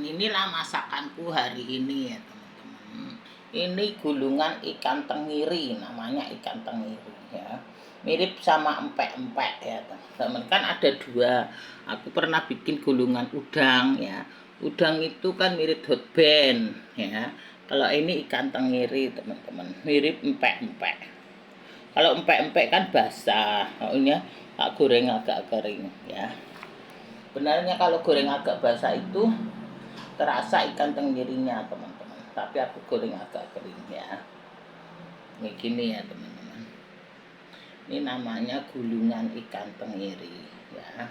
inilah masakanku hari ini ya teman-teman. Ini gulungan ikan tenggiri, namanya ikan tenggiri ya. Mirip sama empek-empek ya teman-teman. Kan ada dua. Aku pernah bikin gulungan udang ya. Udang itu kan mirip hot band ya. Kalau ini ikan tenggiri teman-teman, mirip empek-empek. Kalau empek-empek kan basah, maunya tak goreng agak kering ya. Benarnya kalau goreng agak basah itu terasa ikan tenggirinya teman-teman, tapi aku goreng agak kering ya. Ini gini ya teman-teman, ini namanya gulungan ikan tenggiri ya.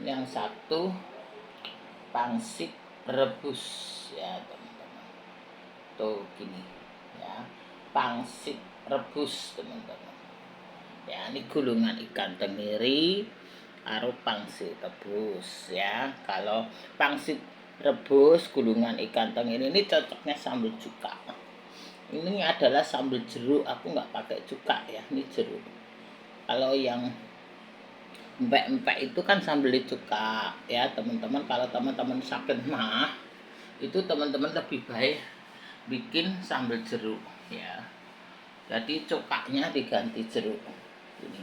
Yang satu pangsit rebus ya teman-teman, tuh gini ya, pangsit rebus teman-teman ya. Ini gulungan ikan tenggiri karo pangsit rebus ya. Kalau pangsit rebus gulungan ikan tenggiri ini cocoknya sambal cuka. Ini adalah sambal jeruk, aku nggak pakai cuka ya, ini jeruk. Kalau yang empek-empek itu kan sambal cuka ya teman-teman. Kalau teman-teman sakit mah itu teman-teman lebih baik bikin sambal jeruk ya. Jadi cukanya diganti jeruk ini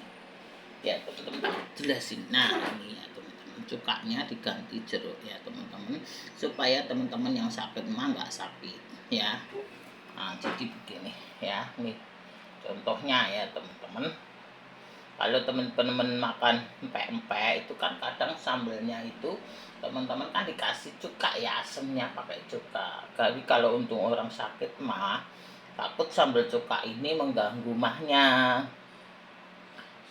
ya teman-teman, jelasin. Nah ini ya teman-teman, cukanya diganti jeruk ya teman-teman, supaya teman-teman yang sakit mah nggak sakit ya. Nah jadi begini ya, nih contohnya ya teman-teman. Kalau teman-teman makan empek-empek itu kan kadang sambalnya itu teman-teman kan dikasih cuka ya, asemnya pakai cuka. Jadi kalau untuk orang sakit mah takut sambal cuka ini mengganggu mahnya,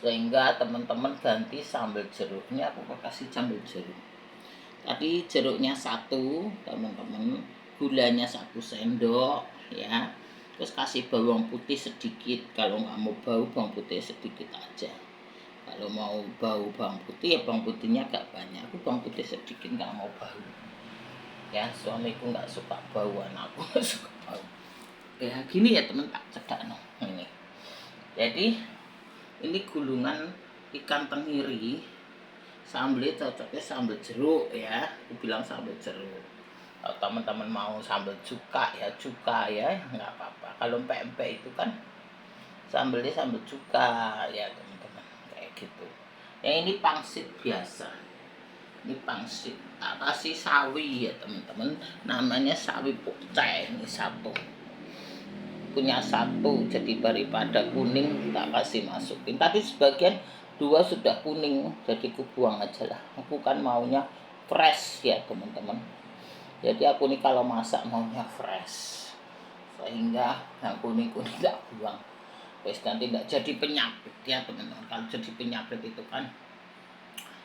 sehingga teman-teman ganti sambal jeruknya. Aku kasih sambal jeruk. Tadi jeruknya satu teman-teman, gulanya 1 sendok ya. Terus kasih bawang putih sedikit. Kalau nggak mau bau, bawang putih sedikit aja. Kalau mau bau bawang putih ya bawang putihnya agak banyak. Aku bawang putih sedikit, nggak mau bau ya. Suamiku nggak suka bau, anakku nggak suka bau ya. Gini ya teman, tak cedak no ini. Jadi ini gulungan ikan tenggiri, sambelnya cocoknya sambal jeruk ya. Aku bilang sambal jeruk. Kalau teman-teman mau sambal cuka ya nggak apa-apa. Kalau empek-empek itu kan sambelnya sambal cuka ya teman-teman, kayak gitu. Yang ini pangsit biasa. Ini pangsit tak kasih sawi ya teman-teman, namanya sawi poceng. Ini satu, punya satu, jadi daripada kuning tak kasih masukin. Tadi sebagian 2 sudah kuning, jadi aku buang aja lah. Aku kan maunya fresh ya teman-teman. Jadi aku nih kalau masak maunya fresh, sehingga yang kuning-kuning tak buang. Terus nanti tidak jadi penyakit ya teman-teman. Kalau jadi penyakit itu kan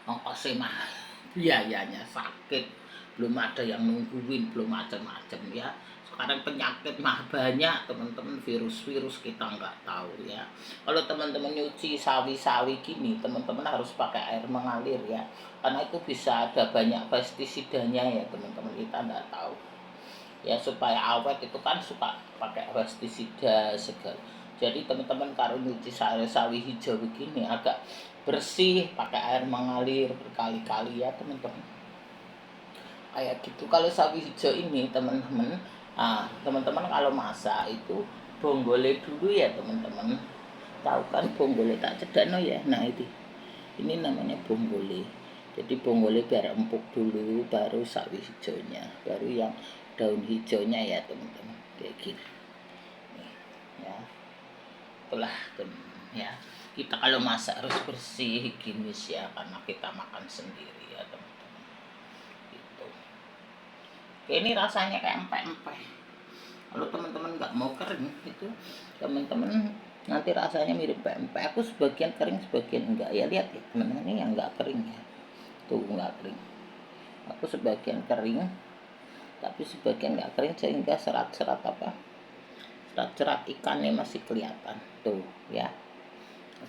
ongkosnya mahal, biayanya sakit, belum ada yang nungguin, belum macam-macam ya. Sekarang penyakit mah banyak teman-teman, virus-virus kita nggak tahu ya. Kalau teman-teman nyuci sawi-sawi gini, teman-teman harus pakai air mengalir ya, karena itu bisa ada banyak pestisidanya ya teman-teman, kita nggak tahu ya. Supaya awet itu kan suka pakai pestisida segala. Jadi teman-teman kalau nyuci sawi hijau begini agak bersih, pakai air mengalir berkali-kali ya teman-teman, kayak gitu. Kalau sawi hijau ini teman-teman, teman-teman kalau masak itu bonggole dulu ya teman-teman. Tahu kan bonggole, tak cedano ya. Nah ini namanya bonggole. Jadi bonggole biar empuk dulu, baru sawi hijaunya, baru yang daun hijaunya ya teman-teman, kayak gini nih, ya. Itulah teman-teman ya, kita kalau masak harus bersih, higienis ya, karena kita makan sendiri ya teman-teman gitu. Oke, ini rasanya kayak empek-empek. Kalau teman-teman nggak mau kering itu teman-teman, nanti rasanya mirip empek. Aku sebagian kering sebagian enggak ya. Lihat ya teman-teman, ini yang nggak kering ya, tuh nggak kering. Aku sebagian kering tapi sebagian nggak kering, sehingga serat-serat serat-serat ikannya masih kelihatan tuh ya.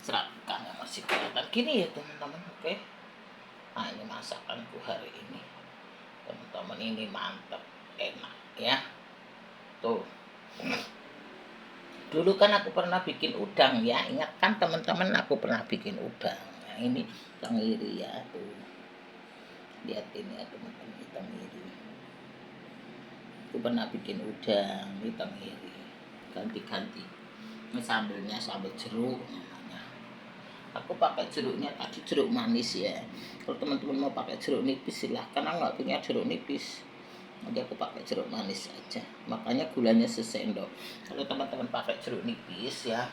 Serat ikannya masih kelihatan gini ya teman-teman. Oke, nah ini masakanku hari ini teman-teman, ini mantap, enak ya. Tuh, dulu kan aku pernah bikin udang ya, ingat kan teman-teman, aku pernah bikin udang. Nah, ini tenggiri ya tuh, lihat ini ya teman-teman, tenggiri pernah bikin udang di tenggiri, ganti-ganti. Ini sambelnya sambal jeruk namanya. Aku pakai jeruknya tadi jeruk manis ya. Kalau teman-teman mau pakai jeruk nipis silahkan, aku nggak punya jeruk nipis. Nanti aku pakai jeruk manis aja. Makanya gulanya sesendok. Kalau teman-teman pakai jeruk nipis ya,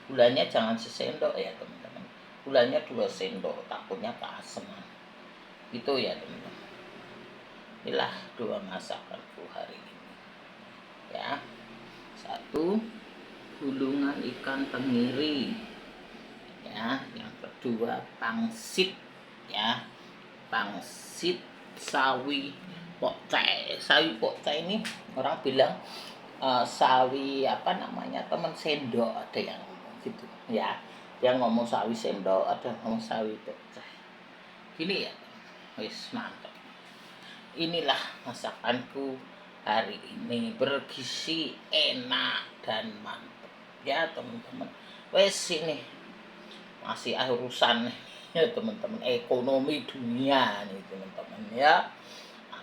gulanya jangan sesendok ya teman-teman. Gulanya 2 sendok, takutnya keaseman. Itu ya teman-teman. Inilah 2 masakanku hari ini. Ya. 1, gulungan ikan tenggiri. Ya, yang kedua pangsit ya. Pangsit sawi pokcai. Sawi pokcai ini orang bilang sawi apa namanya teman sendok, ada yang gitu ya. Yang ngomong sawi sendok, ada ngomong sawi pokcai. Gini ya, wis mantap. Inilah masakanku hari ini, bergizi, enak dan mantap ya teman-teman. Wes ini masih urusan ya teman-teman, ekonomi dunia nih teman-teman ya.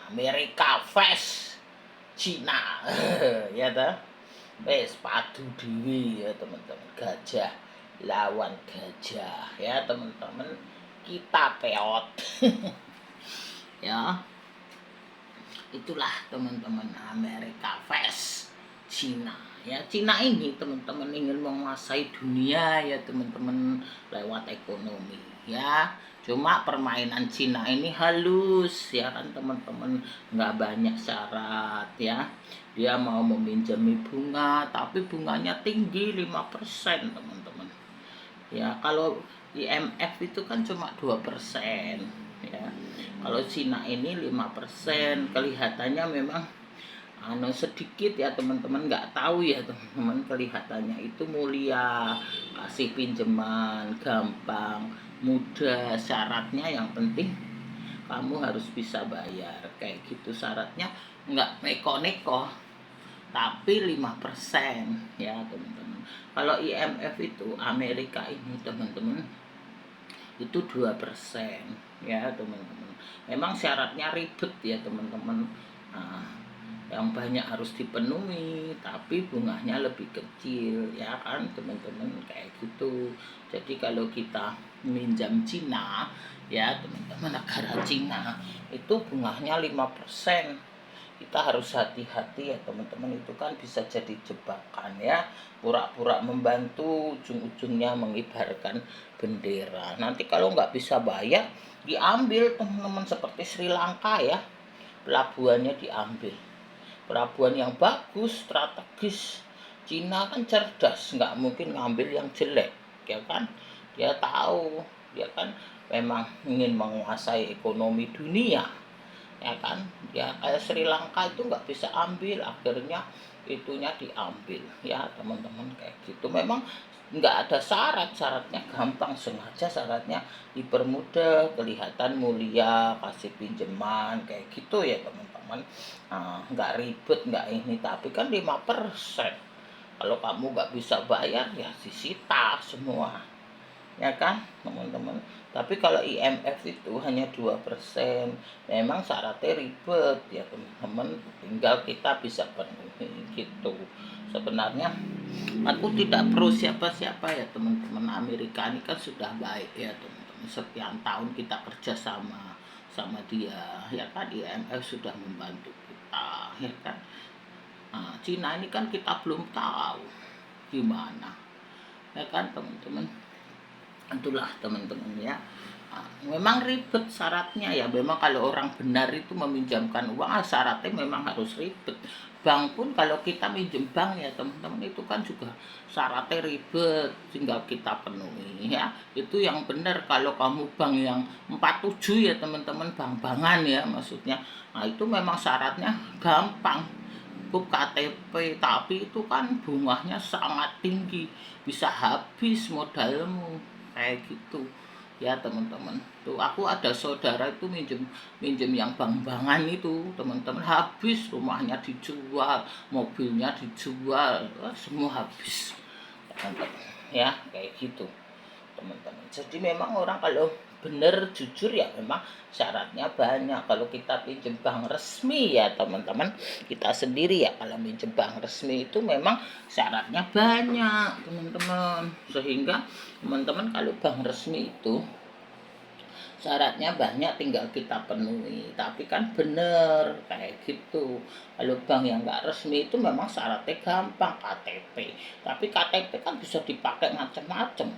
Amerika vs Cina ya ta. Wes padu dewi ya teman-teman, gajah lawan gajah ya teman-teman, kita peot ya. Itulah teman-teman, Amerika vs Cina ya. Cina ini teman-teman ingin menguasai dunia ya teman-teman lewat ekonomi ya. Cuma permainan Cina ini halus ya kan teman-teman, nggak banyak syarat ya. Dia mau meminjami bunga tapi bunganya tinggi 5% teman-teman ya. Kalau IMF itu kan cuma 2% ya. Kalau Cina ini 5%, kelihatannya memang sedikit ya teman-teman, nggak tahu ya teman-teman, kelihatannya itu mulia, kasih pinjaman gampang, mudah, syaratnya yang penting kamu harus bisa bayar kayak gitu, syaratnya nggak neko-neko tapi 5% ya teman-teman. Kalau IMF itu Amerika ini teman-teman itu 2% ya teman-teman. Memang syaratnya ribet ya teman-teman. Nah, yang banyak harus dipenuhi tapi bunganya lebih kecil ya kan teman-teman, kayak gitu. Jadi kalau kita minjam Cina ya teman-teman, negara Cina itu bunganya 5%. Kita harus hati-hati ya teman-teman, itu kan bisa jadi jebakan ya, pura-pura membantu, ujung-ujungnya mengibarkan bendera. Nanti kalau nggak bisa bayar diambil teman-teman, seperti Sri Lanka ya, pelabuhannya diambil, pelabuhan yang bagus strategis. Cina kan cerdas, nggak mungkin ngambil yang jelek ya kan. Dia tahu, dia kan memang ingin menguasai ekonomi dunia ya kan. Ya kayak Sri Lanka itu nggak bisa ambil, akhirnya itunya diambil ya teman-teman, kayak gitu. Memang nggak ada syaratnya gampang, sengaja syaratnya dipermudah, kelihatan mulia, kasih pinjaman kayak gitu ya teman-teman. Nah, nggak ribet, nggak ini, tapi kan 5%. Kalau kamu nggak bisa bayar ya disita semua ya kan teman-teman. Tapi kalau IMF itu hanya 2%. Memang syaratnya ribet ya teman-teman, tinggal kita bisa penuhi gitu. Sebenarnya aku tidak perlu siapa-siapa ya teman-teman. Amerika ini kan sudah baik ya teman-teman, sekian tahun kita kerja sama dia ya kan. IMF sudah membantu kita ya kan. Nah, Cina ini kan kita belum tahu gimana ya kan teman-teman. Itulah teman-teman ya. Memang ribet syaratnya ya. Memang kalau orang benar itu meminjamkan uang, syaratnya memang harus ribet. Bank pun kalau kita minjem bank ya teman-teman, itu kan juga syaratnya ribet, tinggal kita penuhi ya. Itu yang benar. Kalau kamu bank yang 47 ya teman-teman, bank-bankan ya maksudnya, nah itu memang syaratnya gampang, cukup KTP, tapi itu kan bunganya sangat tinggi, bisa habis modalmu kayak gitu ya teman-teman. Tuh aku ada saudara itu minjem yang bank-bankan itu teman-teman, habis, rumahnya dijual, mobilnya dijual, semua habis teman-teman ya, kayak gitu teman-teman. Jadi memang orang kalau benar jujur ya memang syaratnya banyak. Kalau kita pinjam bank resmi ya teman-teman, kita sendiri ya kalau pinjam bank resmi itu memang syaratnya banyak teman-teman. Sehingga teman-teman kalau bank resmi itu syaratnya banyak, tinggal kita penuhi. Tapi kan bener kayak gitu. Kalau bank yang nggak resmi itu memang syaratnya gampang, KTP. Tapi KTP kan bisa dipakai macam-macam,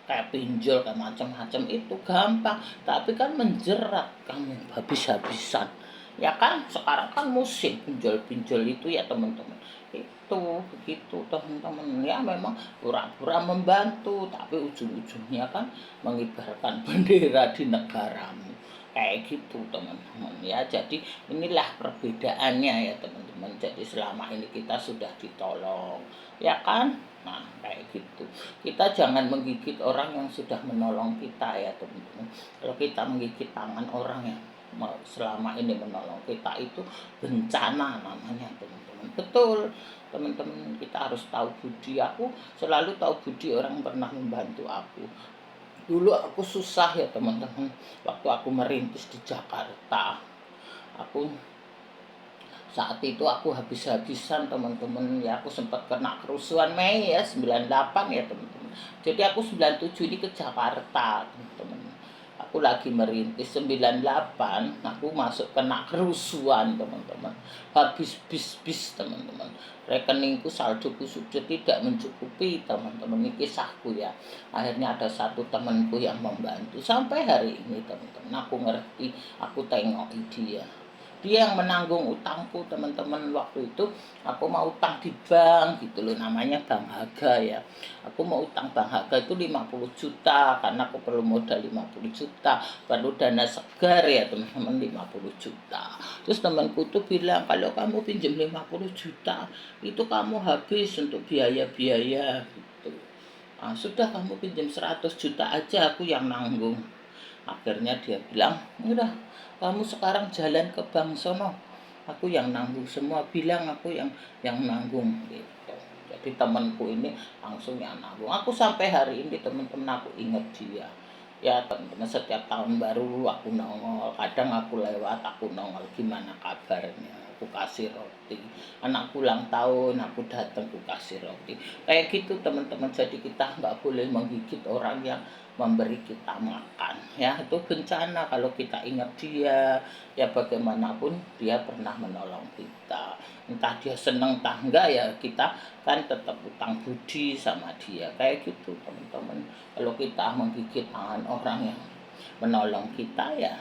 kayak pinjol kayak macam-macam itu gampang, tapi kan menjerat kamu habis-habisan. Ya kan sekarang kan musim pinjol-pinjol itu ya teman-teman. Itu begitu teman-teman, ya memang pura-pura membantu tapi ujung-ujungnya kan mengibarkan bendera di negaramu kayak gitu teman-teman ya. Jadi inilah perbedaannya ya teman-teman. Jadi selama ini kita sudah ditolong ya kan. Nah kayak gitu, kita jangan menggigit orang yang sudah menolong kita ya teman-teman. Kalau kita menggigit tangan orang yang selama ini menolong kita, itu bencana namanya teman-teman. Betul teman-teman, kita harus tahu budi. Aku selalu tahu budi orang yang pernah membantu aku. Dulu aku susah ya teman-teman, waktu aku merintis di Jakarta. Aku saat itu aku habis-habisan teman-teman ya. Aku sempat kena kerusuhan Mei ya 98 ya teman-teman. Jadi aku 97 ini ke Jakarta teman-teman. Aku lagi merintis 98, aku masuk kena kerusuhan teman-teman. Habis bis teman-teman. Rekeningku saldoku sudah tidak mencukupi teman-teman. Ini kisahku ya. Akhirnya ada satu temanku yang membantu sampai hari ini teman-teman. Aku ngerti, aku tengoki dia. Dia yang menanggung utangku teman-teman. Waktu itu aku mau utang di bank gitu loh, namanya Bank Haga ya. Aku mau utang Bank Haga itu 50 juta karena aku perlu modal 50 juta, perlu dana segar ya teman-teman, 50 juta. Terus temanku tuh bilang, kalau kamu pinjam 50 juta itu kamu habis untuk biaya-biaya gitu. Nah, sudah kamu pinjam 100 juta aja, aku yang nanggung. Akhirnya dia bilang, udah kamu sekarang jalan ke bank sono, aku yang nanggung semua, bilang aku yang nanggung gitu. Jadi temanku ini langsung yang nanggung. Aku sampai hari ini teman-teman aku ingat dia. Ya teman-teman, setiap tahun baru aku nongol, kadang aku lewat, aku nongol, gimana kabarnya, aku kasih roti. Anakku ulang tahun, aku datang, aku kasih roti. Kayak gitu teman-teman. Jadi kita nggak boleh menggigit orang yang memberi kita makan ya. Itu bencana kalau kita ingat dia. Ya bagaimanapun dia pernah menolong kita, entah dia seneng entah enggak ya, kita kan tetap utang budi sama dia kayak gitu teman-teman. Kalau kita menggigit tangan orang yang menolong kita ya,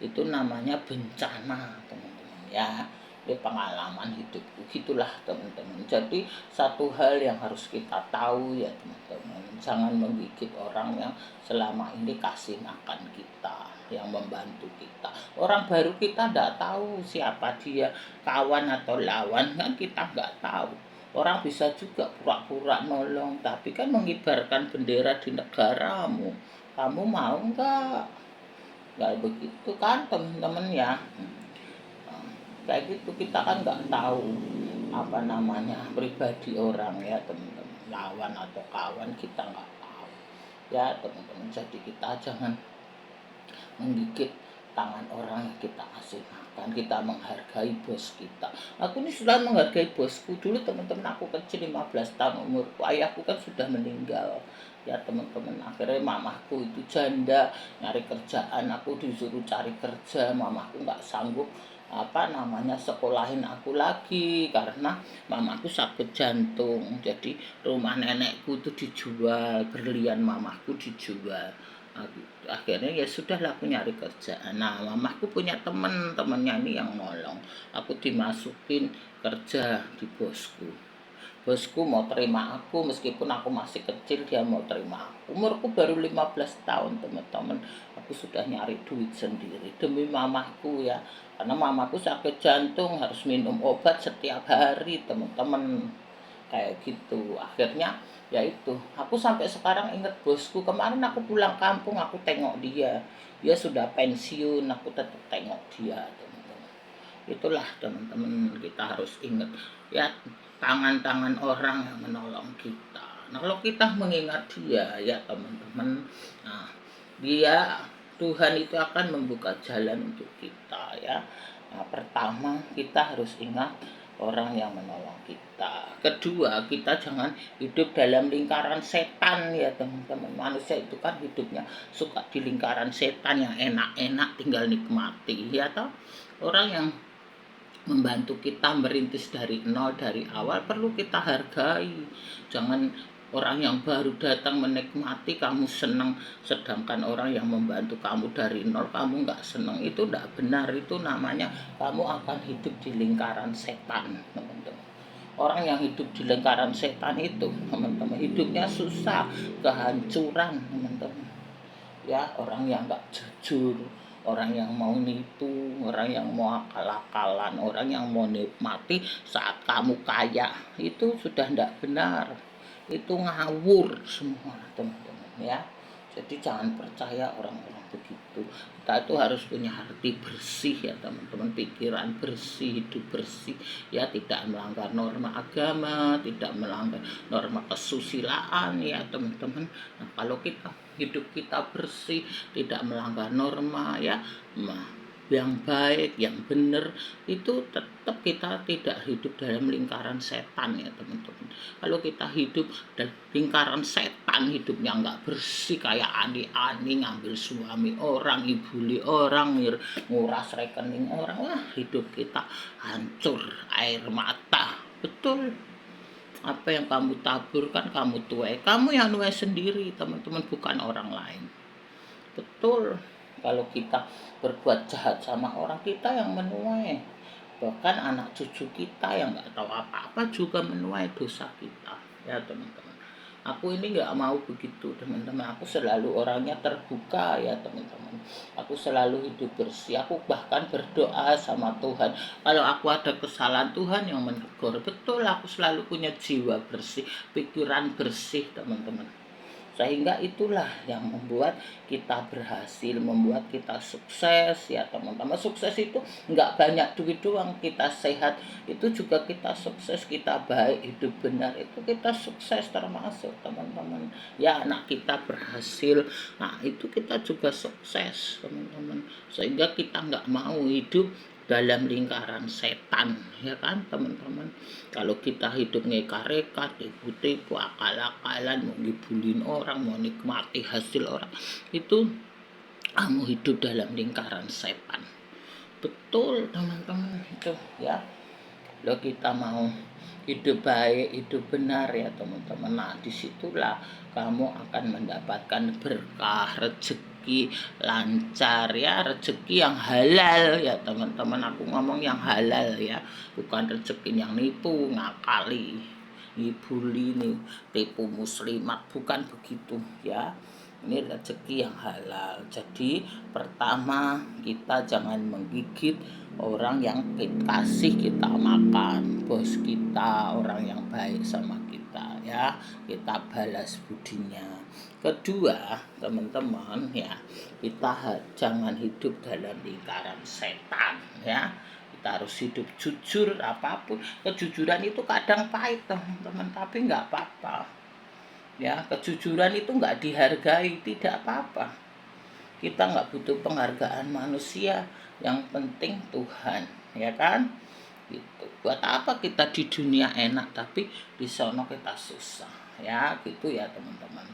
itu namanya bencana teman-teman ya. Ini pengalaman hidupku gitulah teman-teman. Jadi satu hal yang harus kita tahu ya teman-teman, jangan menggigit orang yang selama ini kasih makan kita, yang membantu kita. Orang baru kita tidak tahu siapa dia, kawan atau lawan kan kita nggak tahu. Orang bisa juga pura-pura nolong tapi kan mengibarkan bendera di negaramu. Kamu mau nggak? Nggak begitu kan teman-teman ya. Kayak gitu, kita kan nggak tahu apa namanya pribadi orang ya teman-teman, lawan atau kawan kita nggak tahu ya teman-teman. Jadi kita jangan menggigit tangan orang yang kita kasih makan. Kita menghargai bos kita. Aku ini sudah menghargai bosku. Dulu teman-teman aku kecil 15 tahun umurku, ayahku kan sudah meninggal ya teman-teman. Akhirnya mamaku itu janda, nyari kerjaan, aku disuruh cari kerja. Mamaku nggak sanggup apa namanya sekolahin aku lagi karena mamaku sakit jantung. Jadi rumah nenekku itu dijual, berlian mamaku dijual. Akhirnya ya sudahlah aku nyari kerjaan. Nah mamaku punya temennya ini yang nolong, aku dimasukin kerja di bosku. Bosku mau terima aku meskipun aku masih kecil, dia mau terima aku. Umurku baru 15 tahun teman-teman. Aku sudah nyari duit sendiri demi mamaku ya. Karena mamaku sakit jantung, harus minum obat setiap hari teman-teman. Kayak gitu. Akhirnya ya itu, aku sampai sekarang ingat bosku. Kemarin aku pulang kampung, aku tengok dia. Dia sudah pensiun, aku tetap tengok dia teman-teman. Itulah teman-teman, kita harus ingat ya, tangan-tangan orang yang menolong kita. Nah, kalau kita mengingat dia ya teman-teman, nah, dia Tuhan itu akan membuka jalan untuk kita ya. Nah, pertama kita harus ingat orang yang menolong kita. Kedua, kita jangan hidup dalam lingkaran setan ya teman-teman. Manusia itu kan hidupnya suka di lingkaran setan yang enak-enak tinggal nikmati ya toh. Orang yang membantu kita merintis dari nol dari awal perlu kita hargai. Jangan orang yang baru datang menikmati kamu senang, sedangkan orang yang membantu kamu dari nol kamu nggak senang. Itu tidak benar. Itu namanya kamu akan hidup di lingkaran setan teman-teman. Orang yang hidup di lingkaran setan itu teman-teman hidupnya susah, kehancuran teman-teman ya. Orang yang nggak jujur, orang yang mau nipu, orang yang mau akal-akalan, orang yang mau nikmati saat kamu kaya, itu sudah tidak benar. Itu ngawur semua teman-teman ya. Jadi jangan percaya orang-orang begitu. Kita itu harus punya hati bersih ya teman-teman, pikiran bersih, hidup bersih ya, tidak melanggar norma agama, tidak melanggar norma kesusilaan ya teman-teman. Nah, kalau kita hidup kita bersih, tidak melanggar norma ya, yang baik, yang benar, itu tetap kita tidak hidup dalam lingkaran setan ya teman-teman. Kalau kita hidup dalam lingkaran setan, hidupnya nggak bersih, kayak ani-ani, ngambil suami orang, ibuli orang, nguras rekening orang, wah hidup kita hancur, air mata. Betul, apa yang kamu taburkan kamu tuai, kamu yang nuai sendiri teman-teman, bukan orang lain. Betul, kalau kita berbuat jahat sama orang, kita yang menuai. Bahkan anak cucu kita yang nggak tahu apa-apa juga menuai dosa kita ya teman-teman. Aku ini nggak mau begitu teman-teman. Aku selalu orangnya terbuka ya teman-teman. Aku selalu hidup bersih. Aku bahkan berdoa sama Tuhan. Kalau aku ada kesalahan, Tuhan yang menegur. Betul, aku selalu punya jiwa bersih, pikiran bersih teman-teman. Sehingga itulah yang membuat kita berhasil, membuat kita sukses ya teman-teman. Sukses itu nggak banyak duit doang, kita sehat itu juga kita sukses, kita baik, hidup benar itu kita sukses termasuk teman-teman ya. Anak kita berhasil, nah itu kita juga sukses teman-teman. Sehingga kita nggak mau hidup dalam lingkaran setan ya kan teman-teman. Kalau kita hidup ngekar-ekar, tipu-tipu, akal-akalan, mau ngibulin orang, mau nikmati hasil orang, itu kamu hidup dalam lingkaran setan. Betul teman-teman itu ya. Kalau kita mau hidup baik, hidup benar ya teman-teman, nah disitulah kamu akan mendapatkan berkah, rezeki lancar ya, rezeki yang halal ya teman-teman. Aku ngomong yang halal ya, bukan rezeki yang nipu, ngakali, ngibuli nih, tipu muslimat, bukan begitu ya. Ini rezeki yang halal. Jadi pertama, kita jangan menggigit orang yang kasih kita makan, bos kita, orang yang baik sama kita ya, kita balas budinya. Kedua teman-teman ya, kita jangan hidup dalam lingkaran setan ya. Kita harus hidup jujur apapun. Kejujuran itu kadang pahit teman-teman, tapi nggak apa-apa ya. Kejujuran itu nggak dihargai, tidak apa-apa. Kita nggak butuh penghargaan manusia, yang penting Tuhan ya kan gitu. Buat apa kita di dunia enak tapi di sono kita susah ya, gitu ya teman-teman.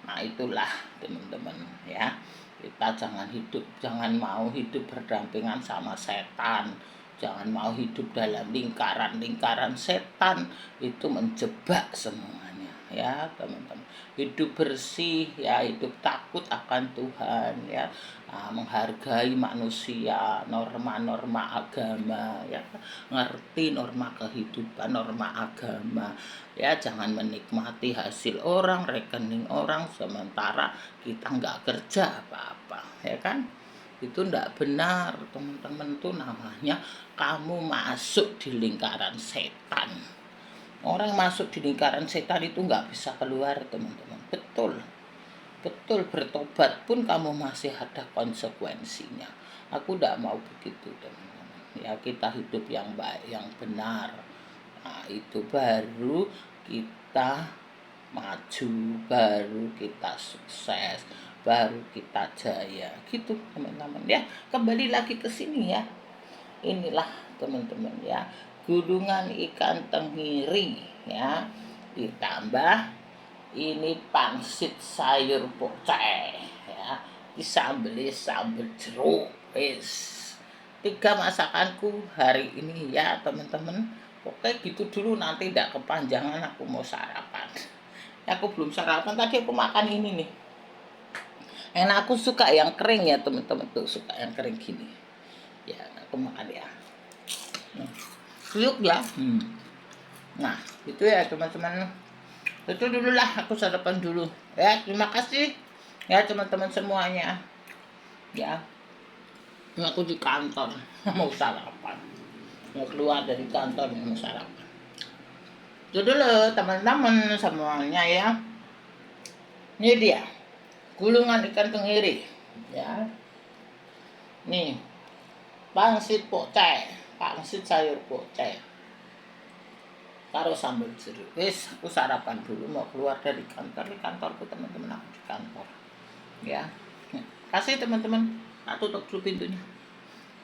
Nah itulah teman-teman ya, kita jangan mau hidup berdampingan sama setan. Jangan mau hidup dalam lingkaran setan, itu menjebak semuanya ya teman-teman. Hidup bersih ya, hidup takut akan Tuhan ya, menghargai manusia, norma-norma agama ya, ngerti norma kehidupan, norma agama ya. Jangan menikmati hasil orang, rekening orang, sementara kita nggak kerja apa-apa ya kan. Itu ndak benar teman-teman. Itu namanya kamu masuk di lingkaran setan. Orang masuk di lingkaran setan itu nggak bisa keluar teman-teman. Betul, betul, bertobat pun kamu masih ada konsekuensinya. Aku ndak mau begitu teman-teman ya. Kita hidup yang baik, yang benar, nah itu baru kita maju, baru kita sukses, baru kita jaya. Gitu teman-teman ya. Kembali lagi ke sini ya. Inilah teman-teman ya, gulungan ikan tenggiri ya, ditambah ini pangsit sayur poceh ya, disambeli sambal jeruk. Wis 3 masakanku hari ini ya teman-teman. Oke gitu dulu, nanti tidak kepanjangan aku mau sarapan. Aku belum sarapan, tadi aku makan ini nih. Enak, aku suka yang kering ya teman-teman, tuh suka yang kering gini. Ya aku makan ya. Kriuk ya. Nah itu ya teman-teman. Itu dulu lah, aku sarapan dulu. Ya terima kasih ya teman-teman semuanya. Ya. Ini aku di kantor mau sarapan, mau keluar dari kantor mau sarapan. Itu dulu teman-teman semuanya ya. Ini dia gulungan ikan tenggiri ya. Nih pangsit poceh, pangsit sayur poceh karo sambal jeruk. Wis aku sarapan dulu mau keluar dari kantor. Di kantorku teman-teman, aku di kantor ya. Kasih teman-teman, tak tutup dulu pintunya,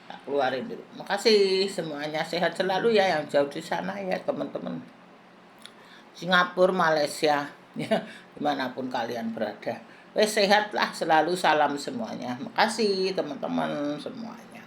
tak keluarin dulu. Makasih semuanya, sehat selalu ya yang jauh di sana ya teman-teman, Singapura, Malaysia ya, dimanapun kalian berada. Sehatlah selalu, salam semuanya. Makasih teman-teman semuanya.